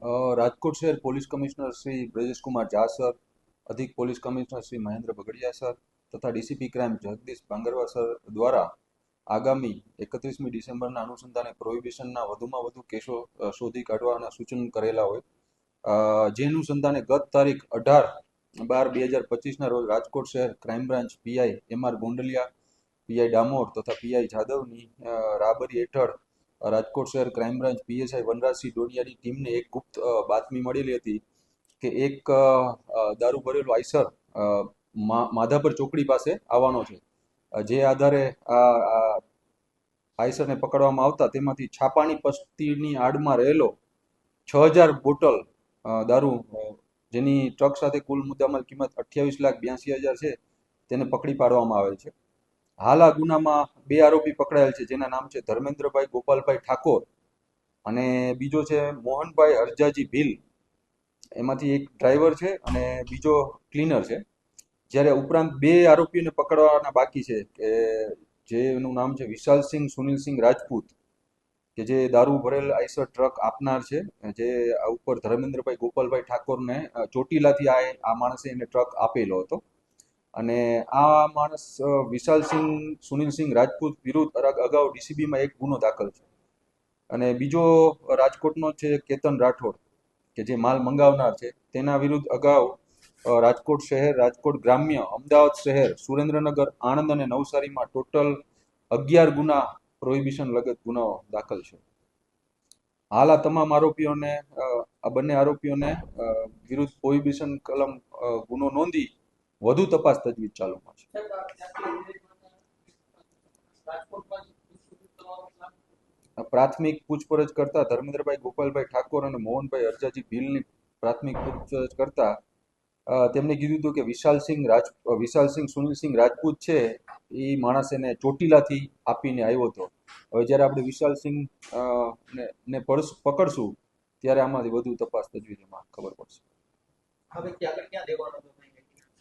રાજકોટ શહેર police commissioner Shri Brajesh Kumar Jha sir, અધિક police commissioner Shri Mahendra Bagadiya sir તથા DCP crime Jagdish Bhangarva sir દ્વારા આગામી 31મી ડિસેમ્બરના અનુસંધાને પ્રોહિબિશનના વધુમાં વધુ કેસો શોધી કાઢવાના સૂચન કરેલા હોય, જે અનુસંધાને ગત તારીખ 18/12/2025ના રોજ રાજકોટ શહેર crime branch PI MR Gondaliya, PI Damor તથા પીઆઈ જાદવની રાહબરી હેઠળ રાજકોટ શહેર ક્રાઇમ બ્રાન્ચ પીએસઆઈ વનરાજસિંહ ડોડિયાની ટીમને એક ગુપ્ત બાતમી મળેલી હતી કે એક દારૂ ભરેલો આઈસર માધાપર ચોકડી પાસે આવવાનો છે. જે આધારે આ આઈસરને પકડવામાં આવતા તેમાંથી છાપાની પસ્તીની આડમાં રહેલો 6000 બોટલ દારૂ, જેની ટ્રક સાથે કુલ મુદ્દામાલ કિંમત 28,82,000 છે, તેને પકડી પાડવામાં આવેલ છે. હાલ આ ગુનામાં 2 આરોપી પકડાયેલ છે, જેના નામ છે ધર્મેન્દ્રભાઈ ગોપાલભાઈ ઠાકોર અને બીજો છે મોહનભાઈ હરજાજી ભીલ. એમાંથી એક ડ્રાઈવર છે અને બીજો ક્લીનર છે. જ્યારે ઉપરાંત 2 આરોપીઓને પકડવાના બાકી છે કે જેનું નામ છે વિશાલસિંહ સુનિલસિંહ રાજપૂત, કે જે દારૂ ભરેલ આઈસર ટ્રક આપનાર છે, જે આ ઉપર ધર્મેન્દ્રભાઈ ગોપાલભાઈ ઠાકોરને ચોટીલાથી આ માણસે એને ટ્રક આપેલો હતો. અને આ માણસ વિશાલસિંહ સુનિલસિંહ રાજપૂત વિરુદ્ધ અગાઉ ડીસીબીમાં એક ગુનો દાખલ છે. અને બીજો રાજકોટનો છે કેતન રાઠોડ, કે જે માલ મંગાવનાર છે, તેના વિરુદ્ધ અગાઉ રાજકોટ શહેર, રાજકોટ ગ્રામ્ય, અમદાવાદ શહેર, સુરેન્દ્રનગર, આણંદ અને નવસારીમાં ટોટલ 11 ગુના પ્રોહિબિશન લગત ગુનાઓ દાખલ છે. હાલ આ તમામ આરોપીઓને, આ બંને આરોપીઓને વિરુદ્ધ પ્રોહિબિશન કલમ ગુનો નોંધી વધુ તપાસ તજવીજ ચાલુમાં છે. પ્રાથમિક પૂછપરછ કરતા ધર્મેન્દ્રભાઈ ગોપાલભાઈ ઠાકોર અને મોહનભાઈ હરજાજી ભીલની પ્રાથમિક પૂછપરછ કરતા તેમણે કીધું હતું કે વિશાલસિંહ સુનિલસિંહ રાજપૂત છે, એ માણસ એને ચોટીલાથી આપીને આવ્યો હતો. હવે જ્યારે આપણે વિશાલસિંહ ને પકડશું ત્યારે આમાંથી વધુ તપાસ તજવીજમાં ખબર પડશે.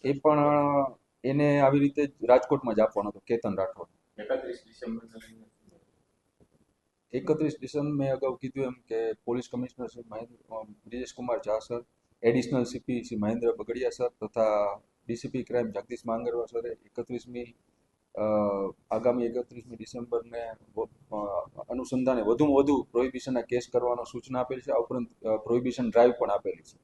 એ પણ એને આવી રીતે રાજકોટમાં જ આપવાનો હતો, કેતન રાઠોડ. 31 ડિસેમ્બર મેં અગાઉ કીધું એમ કે police commissioner Shri Brijesh Kumar Jha sir, additional CP Shri Mahendra Bagadiya sir તથા ડીસીપી ક્રાઇમ જગદીશ માંગરવા સરે આગામી 31મી ડિસેમ્બરને અનુસંધાને વધુમાં વધુ પ્રોહિબિશનના કેસ કરવાનો સૂચના આપેલી છે. આ ઉપરાંત પ્રોહિબિશન ડ્રાઈવ પણ આપેલી છે.